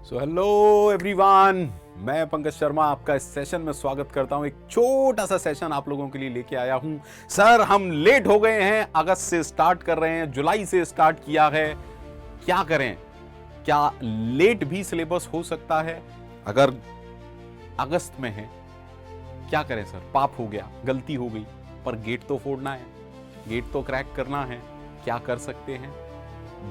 So hello everyone, मैं पंकज शर्मा आपका इस सेशन में स्वागत करता हूं। एक छोटा सा सेशन आप लोगों के लिए लेके आया हूं। सर हम लेट हो गए हैं, अगस्त से स्टार्ट कर रहे हैं, जुलाई से स्टार्ट किया है, क्या करें? क्या लेट भी सिलेबस हो सकता है अगर अगस्त में है? क्या करें सर? पाप हो गया, गलती हो गई, पर गेट तो फोड़ना है, गेट तो क्रैक करना है। क्या कर सकते हैं?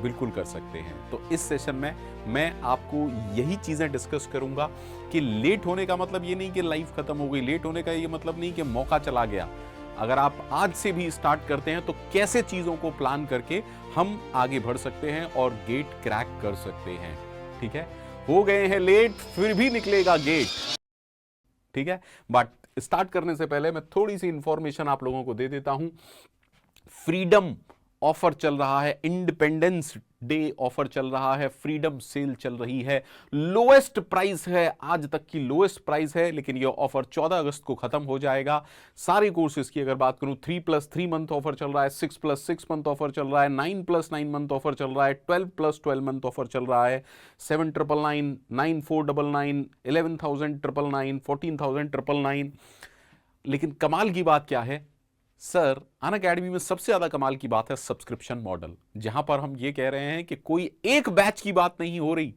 बिल्कुल कर सकते हैं। तो इस सेशन में मैं आपको यही चीजें डिस्कस करूंगा कि लेट होने का मतलब ये नहीं कि लाइफ खत्म हो गई, लेट होने का ये मतलब नहीं कि मौका चला गया। अगर आप आज से भी स्टार्ट करते हैं तो कैसे चीजों को प्लान करके हम आगे बढ़ सकते हैं और गेट क्रैक कर सकते हैं। ठीक है, हो गए हैं लेट, फिर भी निकलेगा गेट। ठीक है, बट स्टार्ट करने से पहले मैं थोड़ी सी इंफॉर्मेशन आप लोगों को दे देता हूं। फ्रीडम ऑफर चल रहा है, इंडिपेंडेंस डे ऑफर चल रहा है, फ्रीडम सेल चल रही है, लोएस्ट प्राइस है, आज तक की लोएस्ट प्राइस है, लेकिन यह ऑफर 14 अगस्त को खत्म हो जाएगा। सारे कोर्सेज की अगर बात करूं, 3+3 मंथ ऑफर चल रहा है, 6+6 मंथ ऑफर चल रहा है, 9+9 मंथ ऑफर चल रहा है, 12+12 मंथ ऑफर चल रहा है, 7,999, 9,499, 11,999, 14,999। लेकिन कमाल की बात क्या है सर? अनअकैडमी में सबसे ज्यादा कमाल की बात है सब्सक्रिप्शन मॉडल, जहां पर हम ये कह रहे हैं कि कोई एक बैच की बात नहीं हो रही,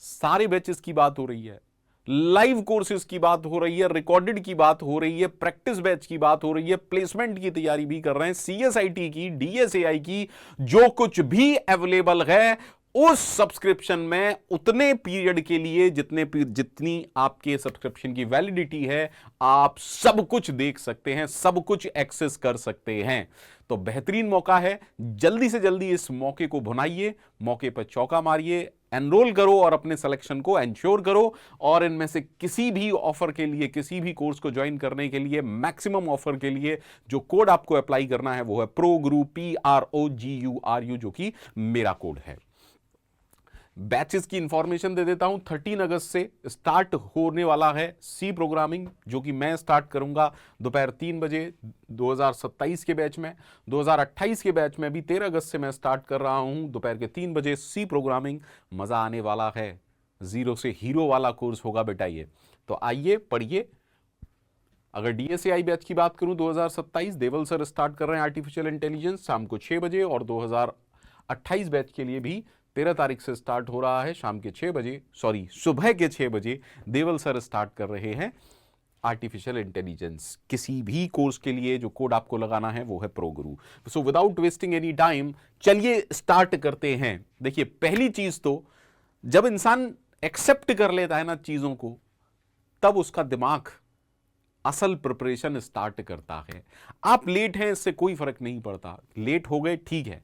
सारे बैचेस की बात हो रही है, लाइव कोर्सेज की बात हो रही है, रिकॉर्डेड की बात हो रही है, प्रैक्टिस बैच की बात हो रही है, प्लेसमेंट की तैयारी भी कर रहे हैं, सीएसआईटी की, डीएसएआई की, जो कुछ भी अवेलेबल है उस सब्सक्रिप्शन में उतने पीरियड के लिए जितनी आपके सब्सक्रिप्शन की वैलिडिटी है, आप सब कुछ देख सकते हैं, सब कुछ एक्सेस कर सकते हैं। तो बेहतरीन मौका है, जल्दी से जल्दी इस मौके को भुनाइए, मौके पर चौका मारिए, एनरोल करो और अपने सिलेक्शन को एंश्योर करो। और इनमें से किसी भी ऑफर के लिए, किसी भी कोर्स को ज्वाइन करने के लिए, मैक्सिमम ऑफर के लिए जो कोड आपको अप्लाई करना है वो है प्रोगुरु, PROGURU, जो कि मेरा कोड है। बैचेस की इंफॉर्मेशन दे देता हूं। 13 अगस्त से स्टार्ट होने वाला है सी प्रोग्रामिंग, जो कि मैं स्टार्ट करूंगा दोपहर 3 बजे 2027 के बैच में। 2028 के बैच में भी 13 अगस्त से मैं स्टार्ट कर रहा हूं दोपहर के 3 बजे सी प्रोग्रामिंग। मजा आने वाला है, जीरो से हीरो वाला कोर्स होगा बेटा ये। तो आइए पढ़िए। अगर डीएसएआई बैच की बात करूं, 2027 देवल सर स्टार्ट कर रहे हैं आर्टिफिशियल इंटेलिजेंस शाम को 6 बजे, और 2028 बैच के लिए भी 13 तारीख से स्टार्ट हो रहा है शाम के 6 बजे, सॉरी सुबह के 6 बजे देवल सर स्टार्ट कर रहे हैं आर्टिफिशियल इंटेलिजेंस। किसी भी कोर्स के लिए जो कोड आपको लगाना है वो है ProGuru. So without wasting any time चलिए स्टार्ट करते हैं। देखिए, पहली चीज तो जब इंसान एक्सेप्ट कर लेता है ना चीजों को, तब उसका दिमाग असल प्रिपरेशन स्टार्ट करता है। आप लेट हैं इससे कोई फर्क नहीं पड़ता, लेट हो गए ठीक है,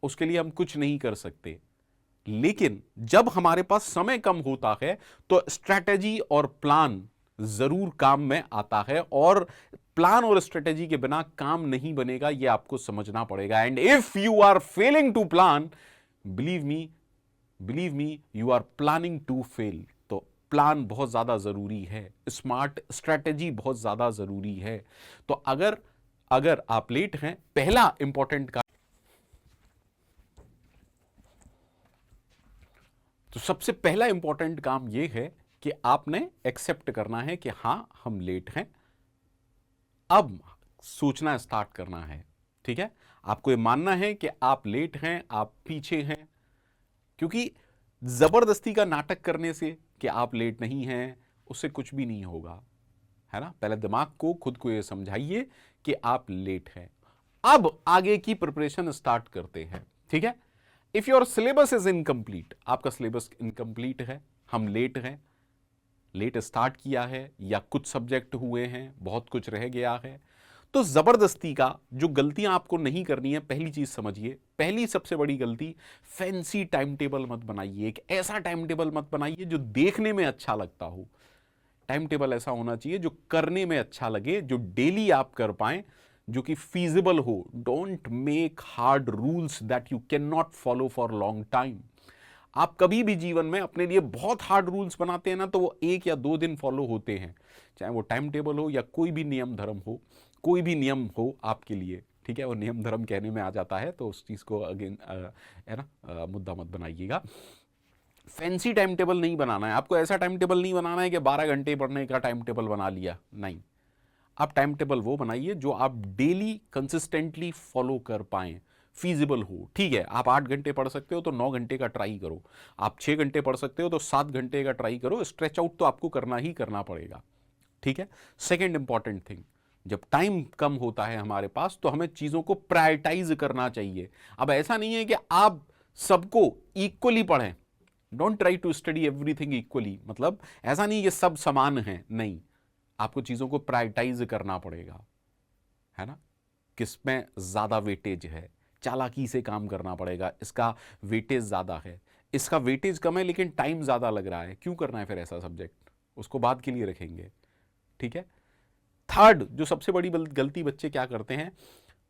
उसके लिए हम कुछ नहीं कर सकते। लेकिन जब हमारे पास समय कम होता है तो स्ट्रैटेजी और प्लान जरूर काम में आता है, और प्लान और स्ट्रैटेजी के बिना काम नहीं बनेगा, यह आपको समझना पड़ेगा। And if you are failing to plan, believe me you are planning to fail. तो प्लान बहुत ज्यादा जरूरी है, स्मार्ट स्ट्रैटेजी बहुत ज्यादा जरूरी है। तो अगर आप लेट हैं, पहला इंपॉर्टेंट काम, तो सबसे पहला इंपॉर्टेंट काम यह है कि आपने एक्सेप्ट करना है कि हां हम लेट हैं। अब सोचना स्टार्ट करना है। ठीक है, आपको यह मानना है कि आप लेट हैं, आप पीछे हैं, क्योंकि जबरदस्ती का नाटक करने से कि आप लेट नहीं हैं उससे कुछ भी नहीं होगा, है ना। पहले दिमाग को, खुद को यह समझाइए कि आप लेट हैं। अब आगे की प्रिपरेशन स्टार्ट करते हैं। ठीक है, if your syllabus is incomplete, आपका सिलेबस इनकम्प्लीट है, हम लेट हैं, लेट स्टार्ट किया है, या कुछ सब्जेक्ट हुए हैं, बहुत कुछ रह गया है, तो जबरदस्ती का जो गलतियां आपको नहीं करनी है, पहली चीज समझिए, पहली सबसे बड़ी गलती, फैंसी टाइम टेबल मत बनाइए। एक ऐसा टाइम टेबल मत बनाइए जो देखने में अच्छा लगता हो। टाइम टेबल ऐसा होना चाहिए जो करने में अच्छा लगे, जो डेली आप कर पाए, जो कि फीजिबल हो। Don't make hard rules that you can not follow for long time. आप कभी भी जीवन में अपने लिए बहुत हार्ड रूल्स बनाते हैं ना, तो वो 1 या 2 दिन फॉलो होते हैं, चाहे वो टाइम टेबल हो या कोई भी नियम धर्म हो, कोई भी नियम हो आपके लिए। ठीक है, वो नियम धर्म कहने में आ जाता है, तो उस चीज को अगेन है ना मुद्दा मत बनाइएगा। फैंसी टाइम टेबल नहीं बनाना है आपको, ऐसा टाइम टेबल नहीं बनाना है कि 12 घंटे पढ़ने का टाइम टेबल बना लिया, नहीं। आप टाइम टेबल वो बनाइए जो आप डेली कंसिस्टेंटली फॉलो कर पाएं, फीजिबल हो। ठीक है, आप 8 घंटे पढ़ सकते हो तो 9 घंटे का ट्राई करो, आप 6 घंटे पढ़ सकते हो तो 7 घंटे का ट्राई करो, स्ट्रेच आउट तो आपको करना ही करना पड़ेगा। ठीक है। सेकेंड इंपॉर्टेंट थिंग, जब टाइम कम होता है हमारे पास तो हमें चीजों को प्रायोरिटाइज करना चाहिए। अब ऐसा नहीं है कि आप सबको इक्वली पढ़ें, don't try to study everything equally, मतलब ऐसा नहीं कि सब समान हैं, नहीं, आपको चीजों को प्रायोरिटाइज करना पड़ेगा, है ना। किसमें ज्यादा वेटेज है, चालाकी से काम करना पड़ेगा, इसका वेटेज ज्यादा है, इसका वेटेज कम है लेकिन टाइम ज्यादा लग रहा है, क्यों करना है फिर ऐसा सब्जेक्ट, उसको बाद के लिए रखेंगे। ठीक है। थर्ड, जो सबसे बड़ी गलती बच्चे क्या करते हैं,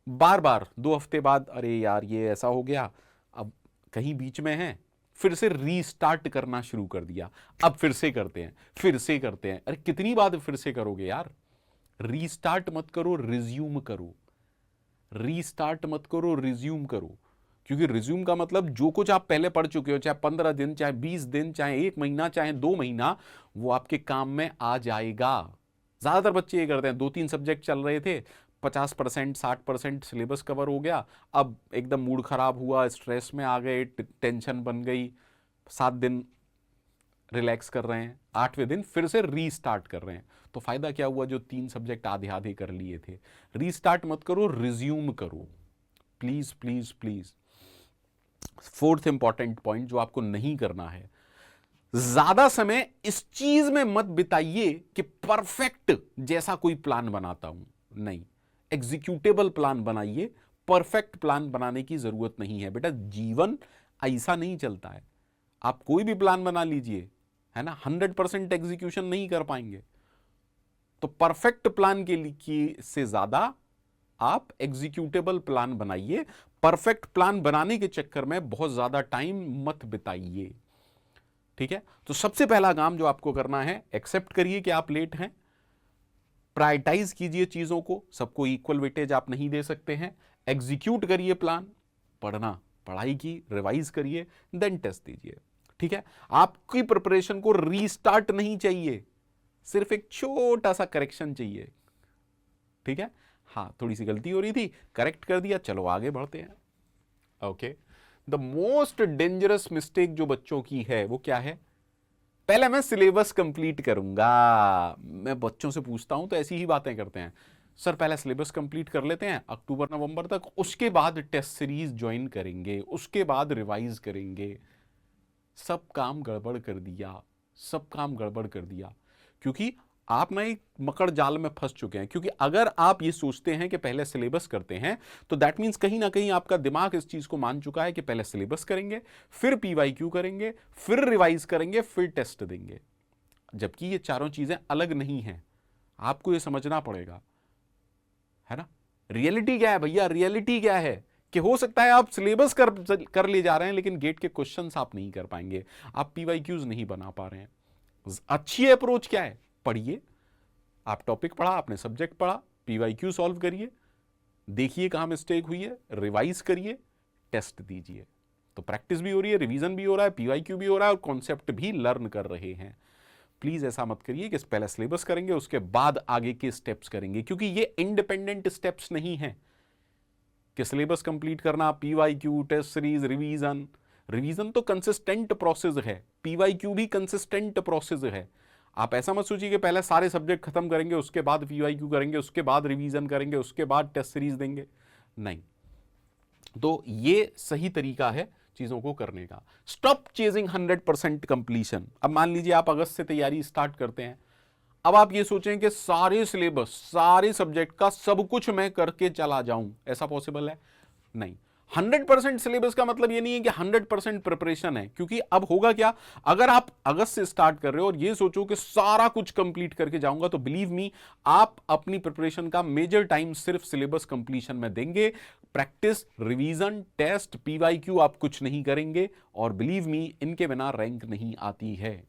बार बार 2 हफ्ते बाद अरे यार ये ऐसा हो गया, अब कहीं बीच में है, फिर से रीस्टार्ट करना शुरू कर दिया, अब फिर से करते हैं, फिर से करते हैं। अरे कितनी बार फिर से करोगे यार, रीस्टार्ट मत करो, रिज्यूम करो, रीस्टार्ट मत करो, रिज्यूम करो। क्योंकि रिज्यूम का मतलब जो कुछ आप पहले पढ़ चुके हो, चाहे 15 दिन, चाहे 20 दिन, चाहे 1 महीना, चाहे 2 महीना, वो आपके काम में आ जाएगा। ज्यादातर बच्चे ये करते हैं, 2-3 सब्जेक्ट चल रहे थे, 50% 60% सिलेबस कवर हो गया, अब एकदम मूड खराब हुआ, स्ट्रेस में आ गए, टेंशन बन गई, 7 दिन रिलैक्स कर रहे हैं, 8वें दिन फिर से रीस्टार्ट कर रहे हैं। तो फायदा क्या हुआ, जो 3 सब्जेक्ट आधे आधे कर लिए थे। रीस्टार्ट मत करो, रिज्यूम करो, please please please. Fourth important point जो आपको नहीं करना है, ज्यादा समय इस चीज में मत बिताइए कि परफेक्ट जैसा कोई प्लान बनाता हूं, नहीं, एग्जीक्यूटेबल प्लान बनाइए। परफेक्ट प्लान बनाने की जरूरत नहीं है बेटा, जीवन ऐसा नहीं चलता है। आप कोई भी प्लान बना लीजिए, है ना, 100% एग्जीक्यूशन नहीं कर पाएंगे। तो परफेक्ट प्लान के लिए से ज्यादा आप एग्जीक्यूटेबल प्लान बनाइए। परफेक्ट प्लान बनाने के चक्कर में बहुत ज्यादा टाइम मत बिताइए। ठीक है। तो सबसे पहला काम जो आपको करना है, एक्सेप्ट करिए कि आप लेट हैं, प्रायोरिटाइज कीजिए चीजों को, सबको इक्वल वेटेज आप नहीं दे सकते हैं, एग्जीक्यूट करिए प्लान, पढ़ना, पढ़ाई की रिवाइज करिए, देन टेस्ट दीजिए। ठीक है। आपकी प्रिपरेशन को रीस्टार्ट नहीं चाहिए, सिर्फ एक छोटा सा करेक्शन चाहिए। ठीक है। हाँ, थोड़ी सी गलती हो रही थी, करेक्ट कर दिया, चलो आगे बढ़ते हैं। Okay. The most dangerous mistake जो बच्चों की है वो क्या है, पहले मैं सिलेबस कंप्लीट करूंगा। मैं बच्चों से पूछता हूं तो ऐसी ही बातें करते हैं, सर पहले सिलेबस कंप्लीट कर लेते हैं अक्टूबर नवंबर तक, उसके बाद टेस्ट सीरीज ज्वाइन करेंगे, उसके बाद रिवाइज करेंगे। सब काम गड़बड़ कर दिया, सब काम गड़बड़ कर दिया, क्योंकि आप ना एक मकड़ जाल में फंस चुके हैं। क्योंकि अगर आप ये सोचते हैं कि पहले सिलेबस करते हैं तो दैट मीन्स कहीं ना कहीं आपका दिमाग इस चीज को मान चुका है कि पहले सिलेबस करेंगे, फिर पीवाईक्यू करेंगे, फिर रिवाइज करेंगे, फिर टेस्ट देंगे। जबकि ये चारों चीजें अलग नहीं हैं, आपको ये समझना पड़ेगा, है ना। रियलिटी क्या है भैया, रियलिटी क्या है कि हो सकता है आप सिलेबस कर ले जा रहे हैं लेकिन गेट के क्वेश्चंस आप नहीं कर पाएंगे, आप पीवाईक्यूज नहीं बना पा रहे हैं। अच्छी अप्रोच क्या है, पढ़िए, आप टॉपिक पढ़ा, आपने सब्जेक्ट पढ़ा, पीवाईक्यू सॉल्व करिए, देखिए कहां मिस्टेक हुई है, रिवाइज करिए, टेस्ट दीजिए। तो प्रैक्टिस भी हो रही है, रिवीजन भी हो रहा है, पीवाईक्यू भी हो रहा है और कॉन्सेप्ट भी लर्न कर रहे हैं। प्लीज ऐसा मत करिए कि पहले सिलेबस करेंगे उसके बाद आगे के स्टेप्स करेंगे, क्योंकि ये इंडिपेंडेंट स्टेप्स नहीं है कि सिलेबस कंप्लीट करना, PYQ, test series, revision. Revision तो कंसिस्टेंट प्रोसेस है, पीवाईक्यू भी कंसिस्टेंट प्रोसेस है। आप ऐसा मत सोचिए कि पहले सारे सब्जेक्ट खत्म करेंगे, उसके बाद पीवाईक्यू करेंगे, उसके बाद रिवीजन करेंगे, उसके बाद टेस्ट सीरीज देंगे, नहीं। तो ये सही तरीका है चीजों को करने का। Stop chasing 100% completion. अब मान लीजिए आप अगस्त से तैयारी स्टार्ट करते हैं, अब आप ये सोचें कि सारे सिलेबस, सारे सब्जेक्ट का सब कुछ मैं करके चला जाऊं, ऐसा पॉसिबल है? नहीं। 100% सिलेबस का मतलब ये नहीं है कि 100% प्रिपरेशन है, क्योंकि अब होगा क्या, अगर आप अगस्त से स्टार्ट कर रहे हो और ये सोचो कि सारा कुछ कंप्लीट करके जाऊंगा, तो बिलीव मी, आप अपनी प्रिपरेशन का मेजर टाइम सिर्फ सिलेबस कंप्लीशन में देंगे। प्रैक्टिस, रिवीजन, टेस्ट, पीवाईक्यू आप कुछ नहीं करेंगे, और बिलीव मी, इनके बिना रैंक नहीं आती है।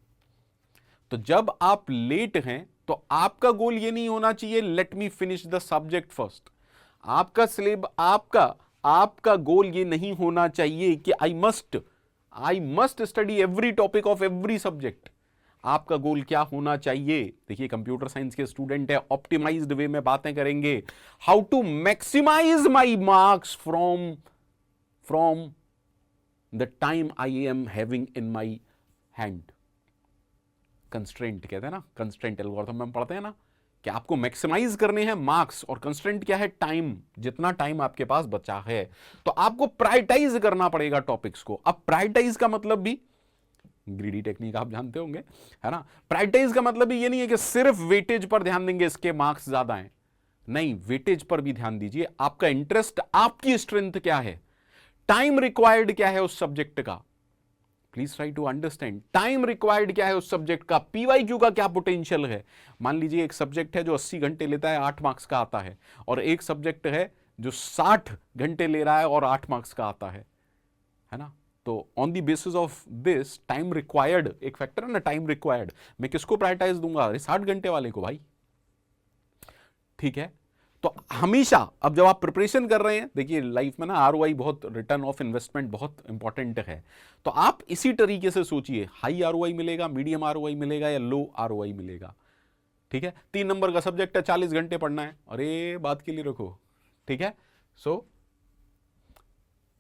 तो जब आप लेट हैं तो आपका गोल ये नहीं होना चाहिए let me finish the subject first. आपका गोल ये नहीं होना चाहिए कि I must study every topic of every subject. आपका गोल क्या होना चाहिए? देखिए कंप्यूटर साइंस के स्टूडेंट है, ऑप्टिमाइज्ड वे में बातें करेंगे। How to maximize my marks from the time I am having in my hand. Constraint कहते हैं ना, कंस्ट्रेंट एल्गोरिथम में हम पढ़ते हैं ना कि आपको मैक्सिमाइज करने हैं मार्क्स, और कंस्ट्रेंट क्या है? टाइम, जितना टाइम आपके पास बचा है। तो आपको प्रायोरिटाइज करना पड़ेगा टॉपिक्स को। अब प्रायोरिटाइज का मतलब भी, ग्रीडी टेक्निक आप जानते होंगे, है ना। प्रायोरिटाइज का मतलब भी ये नहीं है कि सिर्फ वेटेज पर ध्यान देंगे इसके मार्क्स ज्यादा हैं, नहीं, वेटेज पर भी ध्यान दीजिए। आपका इंटरेस्ट, आपकी स्ट्रेंथ क्या है, टाइम रिक्वायर्ड क्या है उस सब्जेक्ट का, please try to understand. Time required क्या है उस सब्जेक्ट का, पीवाईक्यू का क्या पोटेंशियल है। मान लीजिए एक सब्जेक्ट है जो 80 घंटे लेता है, 8 मार्क्स का आता है, और एक सब्जेक्ट है जो 60 घंटे ले रहा है और 8 मार्क्स का आता है ना। तो on the basis of this time required, एक फैक्टर है ना टाइम रिक्वायर्ड, मैं किसको प्रायोरिटाइज दूंगा? अरे 60 घंटे वाले को भाई, ठीक है। तो हमेशा अब जब आप प्रिपरेशन कर रहे हैं, देखिए लाइफ में ना आरओआई बहुत, रिटर्न ऑफ इन्वेस्टमेंट बहुत इंपॉर्टेंट है। तो आप इसी तरीके से सोचिए, हाई आरओआई मिलेगा, मीडियम आरओआई मिलेगा या लो आरओआई मिलेगा, ठीक है। 3 नंबर का सब्जेक्ट है, 40 घंटे पढ़ना है, अरे बात के लिए रखो, ठीक है। सो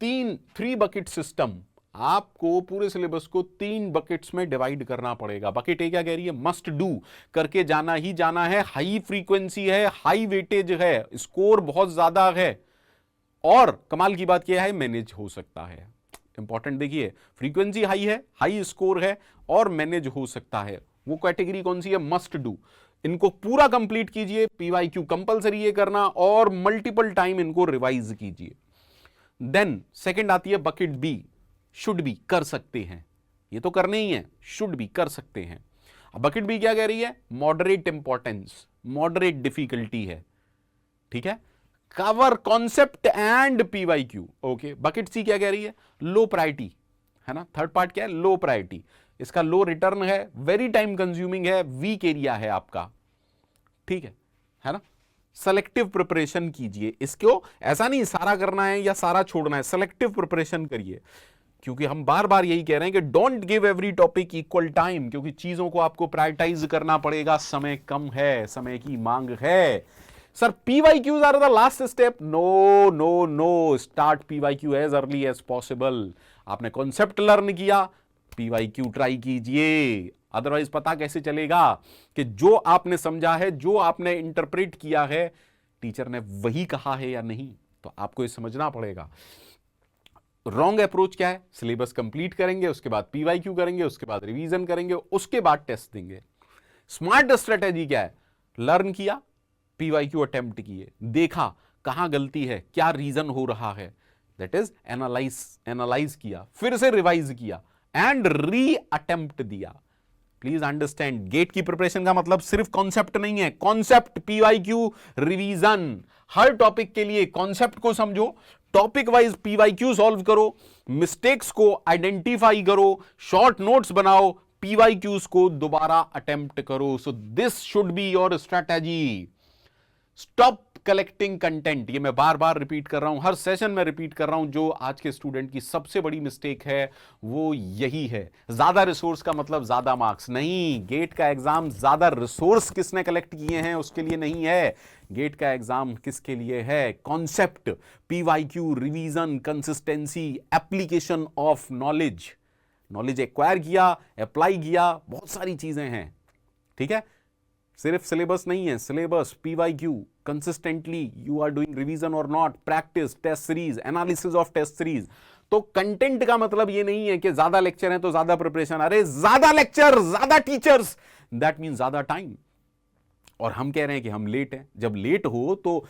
3 बकेट सिस्टम, आपको पूरे सिलेबस को 3 बकेट्स में डिवाइड करना पड़ेगा। बकेट ए क्या कह रही है? मस्ट डू, करके जाना ही जाना है, हाई फ्रीक्वेंसी है, हाई वेटेज है, स्कोर बहुत ज्यादा है, और कमाल की बात क्या है, मैनेज हो सकता है। इंपॉर्टेंट देखिए, फ्रीक्वेंसी हाई है, हाई स्कोर है, और मैनेज हो सकता है। वो कैटेगरी कौन सी है? Must do. इनको पूरा कंप्लीट कीजिए, पीवाईक्यू कंपलसरी ये करना, और मल्टीपल टाइम इनको रिवाइज कीजिए। देन सेकंड आती है बकेट बी, शुड बी, कर सकते हैं, ये तो करने ही है, शुड बी, कर सकते हैं। अब बकेट बी क्या कह रही है? मॉडरेट इंपॉर्टेंस, मॉडरेट डिफिकल्टी है, ठीक है, cover concept and PYQ, okay. Bucket C क्या कह रही है? लो प्रायोरिटी, है ना। थर्ड पार्ट क्या है? लो प्रायोरिटी, इसका लो रिटर्न है, वेरी टाइम कंज्यूमिंग है, वीक एरिया है आपका, ठीक है ना। सेलेक्टिव प्रिपरेशन कीजिए इसको, ऐसा नहीं सारा करना है या सारा छोड़ना है, सेलेक्टिव प्रिपरेशन करिए, क्योंकि हम बार बार यही कह रहे हैं कि don't give every topic equal time, क्योंकि चीजों को आपको प्रायोरिटाइज करना पड़ेगा, समय कम है, समय की मांग है। Sir PYQs are the last step, no no no, start PYQ as early as possible. आपने कॉन्सेप्ट लर्न किया, पीवाईक्यू ट्राई कीजिए, अदरवाइज पता कैसे चलेगा कि जो आपने समझा है, जो आपने इंटरप्रेट किया है, टीचर ने वही कहा है या नहीं। तो आपको ये समझना पड़ेगा। रॉन्ग अप्रोच क्या है? सिलेबस कंप्लीट करेंगे, उसके बाद पीवाईक्यू करेंगे, उसके बाद रिवीजन करेंगे, उसके बाद टेस्ट देंगे। स्मार्ट स्ट्रेटेजी क्या है? लर्न किया, पीवाईक्यू अटेम्प्ट किए, देखा कहां गलती है, क्या रीजन हो रहा है, दैट इज एनालाइज किया, फिर से रिवाइज किया एंड री अटेम्प्ट दिया। प्लीज अंडरस्टैंड, गेट की प्रिपरेशन का मतलब सिर्फ कॉन्सेप्ट नहीं है, कॉन्सेप्ट, पीवाईक्यू, रिवीजन, हर टॉपिक के लिए कॉन्सेप्ट को समझो, टॉपिक वाइज पीवाईक्यू सॉल्व करो, मिस्टेक्स को आइडेंटिफाई करो, शॉर्ट नोट्स बनाओ, पीवाईक्यूज को दोबारा अटेम्प्ट करो। So this should be your strategy. Stop collecting content, ये मैं बार बार रिपीट कर रहा हूं, हर सेशन में रिपीट कर रहा हूं। जो आज के स्टूडेंट की सबसे बड़ी मिस्टेक है वो यही है। ज्यादा रिसोर्स का मतलब ज्यादा मार्क्स नहीं। गेट का एग्जाम ज्यादा रिसोर्स किसने कलेक्ट किए हैं उसके लिए नहीं है। गेट का एग्जाम किसके लिए है? Concept, PYQ, revision, consistency, application of knowledge, knowledge acquire किया, अप्लाई किया, बहुत सारी चीजें हैं, ठीक है। सिर्फ सिलेबस नहीं है, syllabus, PYQ, consistently you are doing revision और not, practice, test series, analysis of test series. तो कंटेंट का मतलब ये नहीं है कि ज्यादा लेक्चर है तो ज्यादा प्रिपरेशन, अरे ज्यादा लेक्चर, ज्यादा टीचर्स, दैट मीन ज्यादा टाइम। और हम कह रहे हैं कि हम लेट हैं। जब लेट हो तो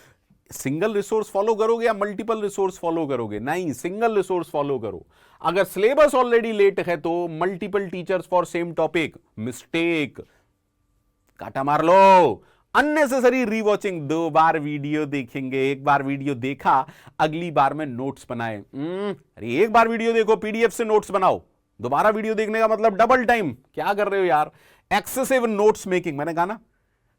सिंगल रिसोर्स फॉलो करोगे या मल्टीपल रिसोर्स फॉलो करोगे? नहीं, सिंगल रिसोर्स फॉलो करो। अगर सिलेबस ऑलरेडी लेट है तो multiple teachers for same topic, mistake, काटा मार लो। अननेसेसरी रीवॉचिंग, 2 बार वीडियो देखेंगे, एक बार वीडियो देखा, अगली बार में नोट्स बनाए। अरे एक बार वीडियो देखो, पीडीएफ से नोट्स बनाओ, दोबारा वीडियो देखने का मतलब डबल टाइम। क्या कर रहे हो यार? एक्सेसिव नोट्स मेकिंग, मैंने कहा ना,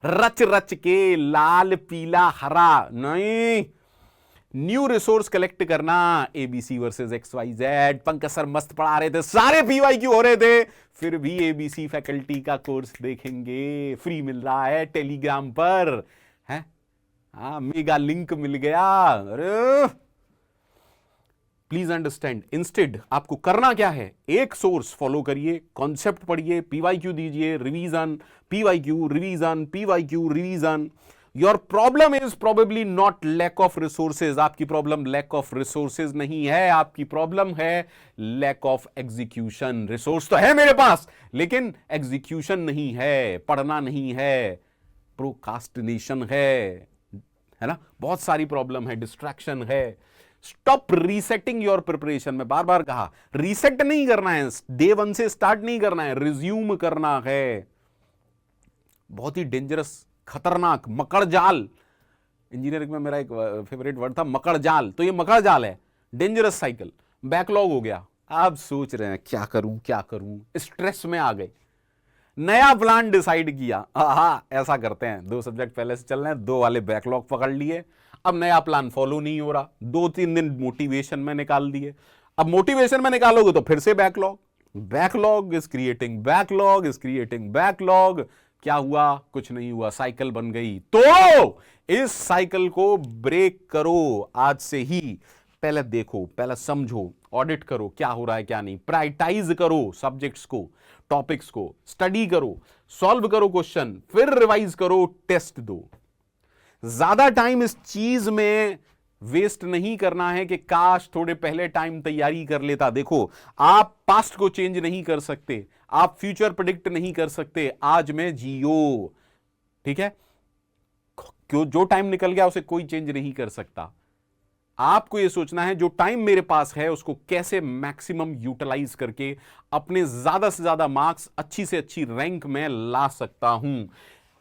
रच रच के लाल पीला हरा नहीं, न्यू रिसोर्स कलेक्ट करना, ABC versus XYZ। Pankaj sir मस्त पढ़ा रहे थे, सारे PYQ हो रहे थे, फिर भी एबीसी फैकल्टी का कोर्स देखेंगे, फ्री मिल रहा है टेलीग्राम पर, है हाँ, मेगा लिंक मिल गया। अरे प्लीज अंडरस्टैंड, इंस्टेड आपको करना क्या है, एक सोर्स फॉलो करिए, कॉन्सेप्ट पढ़िए, PYQ दीजिए, revision, PYQ revision, PYQ revision. Your problem is probably not lack of resources, आपकी प्रॉब्लम लैक ऑफ रिसोर्सेज नहीं है, आपकी प्रॉब्लम है लैक ऑफ एग्जीक्यूशन। रिसोर्स तो है मेरे पास, लेकिन एग्जीक्यूशन नहीं है, पढ़ना नहीं है, प्रोकास्टिनेशन है ना, बहुत सारी प्रॉब्लम है, डिस्ट्रैक्शन है। स्टॉप रीसेटिंग योर प्रिपरेशन, में बार बार कहा, रीसेट नहीं करना है, डे 1 से स्टार्ट नहीं करना है, रिज्यूम करना है। बहुत ही डेंजरस, खतरनाक मकड़जाल, इंजीनियरिंग में मेरा एक फेवरेट वर्ड था मकड़जाल, तो ये मकड़जाल है, डेंजरस साइकिल। बैकलॉग हो गया, आप सोच रहे हैं क्या करूं क्या करूं, स्ट्रेस में आ गए, नया प्लान डिसाइड किया, ऐसा करते हैं, 2 सब्जेक्ट पहले से चल रहे हैं, 2 वाले बैकलॉग पकड़ लिए, अब नया प्लान फॉलो नहीं हो रहा, 2-3 दिन मोटिवेशन में निकाल दिए, अब मोटिवेशन में निकालोगे तो फिर से backlog, backlog is creating backlog is creating backlog. क्या हुआ, कुछ नहीं हुआ, साइकिल बन गई। तो इस साइकिल को ब्रेक करो आज से ही, पहले देखो, पहले समझो, ऑडिट करो क्या हो रहा है क्या नहीं, प्रायोरिटाइज करो सब्जेक्ट्स को, टॉपिक्स को, स्टडी करो, सॉल्व करो क्वेश्चन, फिर रिवाइज करो, टेस्ट दो। ज्यादा टाइम इस चीज में वेस्ट नहीं करना है कि काश थोड़े पहले टाइम तैयारी कर लेता। देखो, आप पास्ट को चेंज नहीं कर सकते, आप फ्यूचर प्रेडिक्ट नहीं कर सकते, आज में जियो, ठीक है, क्यों, जो टाइम निकल गया उसे कोई चेंज नहीं कर सकता। आपको यह सोचना है जो टाइम मेरे पास है उसको कैसे मैक्सिमम यूटिलाइज करके अपने ज्यादा से ज्यादा मार्क्स, अच्छी से अच्छी रैंक में ला सकता हूं।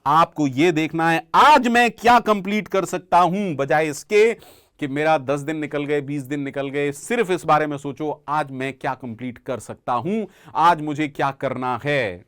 आपको यह देखना है आज मैं क्या कंप्लीट कर सकता हूं, बजाय इसके कि मेरा 10 दिन निकल गए, 20 दिन निकल गए। सिर्फ इस बारे में सोचो आज मैं क्या कंप्लीट कर सकता हूं, आज मुझे क्या करना है।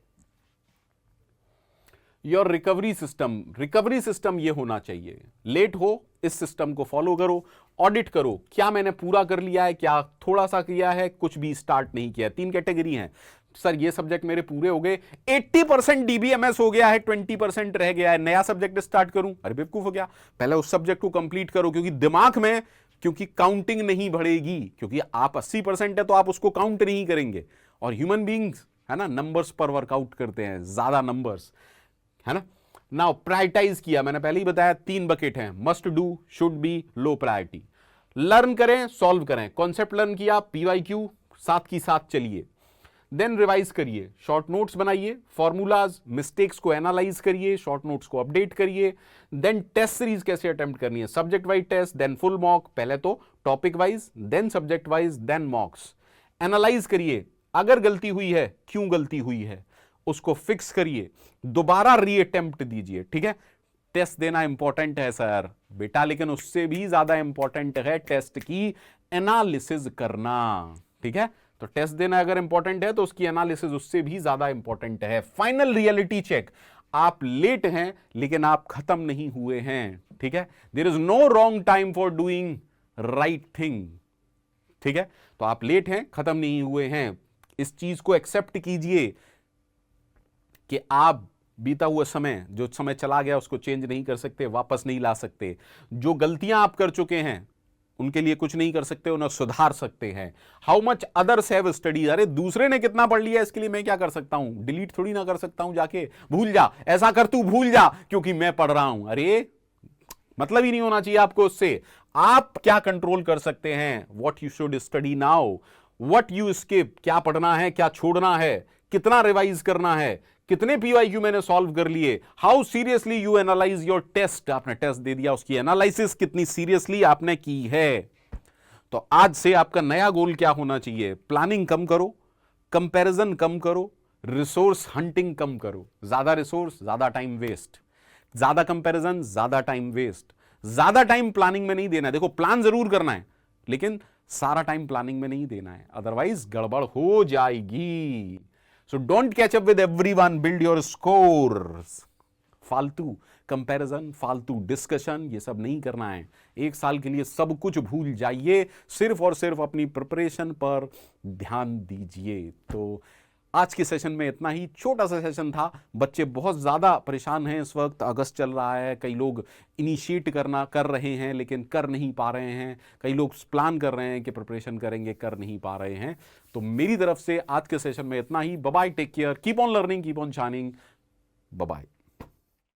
योर रिकवरी सिस्टम यह होना चाहिए, लेट हो इस सिस्टम को फॉलो करो, ऑडिट करो, क्या मैंने पूरा कर लिया है, क्या थोड़ा सा किया है, कुछ भी स्टार्ट नहीं किया। 3 कैटेगरी हैं, सर ये सब्जेक्ट मेरे पूरे हो गए, 80% DBMS हो गया है, 20% रह गया है, नया सब्जेक्ट स्टार्ट करूं, अरे बेवकूफ हो गया, पहले उस सब्जेक्ट को कंप्लीट करो, क्योंकि दिमाग में, क्योंकि काउंटिंग नहीं बढ़ेगी, क्योंकि आप 80% है तो आप उसको काउंट नहीं करेंगे, और ह्यूमन बींग्स है ना, नंबर्स पर वर्कआउट करते हैं, ज्यादा नंबर्स, है ना। नाउ प्रायोरिटाइज किया, मैंने पहले ही बताया 3 बकेट हैं, must do, should be, low priority. Learn करें, सॉल्व करें, कॉन्सेप्ट लर्न किया, PYQ साथ की साथ चलिए, देन रिवाइज करिए, शॉर्ट नोट्स बनाइए, फॉर्मूलाज, मिस्टेक्स को एनालाइज करिए, शॉर्ट नोट्स को अपडेट करिए, देन टेस्ट सीरीज कैसे अटेम्प्ट करनी है, subject wise test, then full mock, पहले तो topic wise, then subject wise, then mocks. Analyze करिए, अगर गलती हुई है, क्यों गलती हुई है, उसको फिक्स करिए, दोबारा रीअटेम्प्ट दीजिए, ठीक है। टेस्ट देना इंपॉर्टेंट है सर बेटा, लेकिन उससे भी ज्यादा इंपॉर्टेंट है टेस्ट की एनालिसिस करना, ठीक है। तो टेस्ट देना अगर इंपॉर्टेंट है तो उसकी एनालिसिस उससे भी ज्यादा इंपॉर्टेंट है। फाइनल रियलिटी चेक, आप लेट हैं लेकिन आप खत्म नहीं हुए हैं, ठीक है। There is no wrong time for doing right thing, ठीक है। तो आप लेट हैं, खत्म नहीं हुए हैं, इस चीज को एक्सेप्ट कीजिए कि आप बीता हुआ समय, जो समय चला गया उसको चेंज नहीं कर सकते, वापस नहीं ला सकते। जो गलतियां आप कर चुके हैं उनके लिए कुछ नहीं कर सकते, उन्हें सुधार सकते हैं। How much others have studied, अरे दूसरे ने कितना पढ़ लिया इसके लिए मैं क्या कर सकता हूं, डिलीट थोड़ी ना कर सकता हूं, जाके भूल जा, ऐसा कर तू भूल जा क्योंकि मैं पढ़ रहा हूं। अरे मतलब ही नहीं होना चाहिए आपको उससे। आप क्या कंट्रोल कर सकते हैं, what you should study now, what you skip, क्या पढ़ना है क्या छोड़ना है, कितना रिवाइज करना है, कितने PYQ मैंने सॉल्व कर लिए, how seriously you analyze your test, आपने टेस्ट दे दिया, उसकी एनालिसिस कितनी सीरियसली आपने की है। तो आज से आपका नया गोल क्या होना चाहिए, प्लानिंग कम करो, कंपैरिजन कम करो, रिसोर्स हंटिंग कम करो। ज्यादा रिसोर्स, ज्यादा टाइम वेस्ट, ज्यादा कंपैरिजन, ज्यादा टाइम वेस्ट। ज्यादा टाइम प्लानिंग में नहीं देना है, देखो प्लान जरूर करना है लेकिन सारा टाइम प्लानिंग में नहीं देना है, अदरवाइज गड़बड़ हो जाएगी। So don't catch up with everyone, build your scores. फालतू कंपैरिजन, फालतू डिस्कशन, ये सब नहीं करना है। एक साल के लिए सब कुछ भूल जाइए, सिर्फ और सिर्फ अपनी प्रिपरेशन पर ध्यान दीजिए। तो आज के सेशन में इतना ही, छोटा सा सेशन था। बच्चे बहुत ज़्यादा परेशान हैं इस वक्त, अगस्त चल रहा है, कई लोग इनिशिएट कर रहे हैं लेकिन कर नहीं पा रहे हैं, कई लोग प्लान कर रहे हैं कि प्रिपरेशन करेंगे, कर नहीं पा रहे हैं। तो मेरी तरफ से आज के सेशन में इतना ही। Bye bye, take care, keep on learning, keep on shining, bye bye.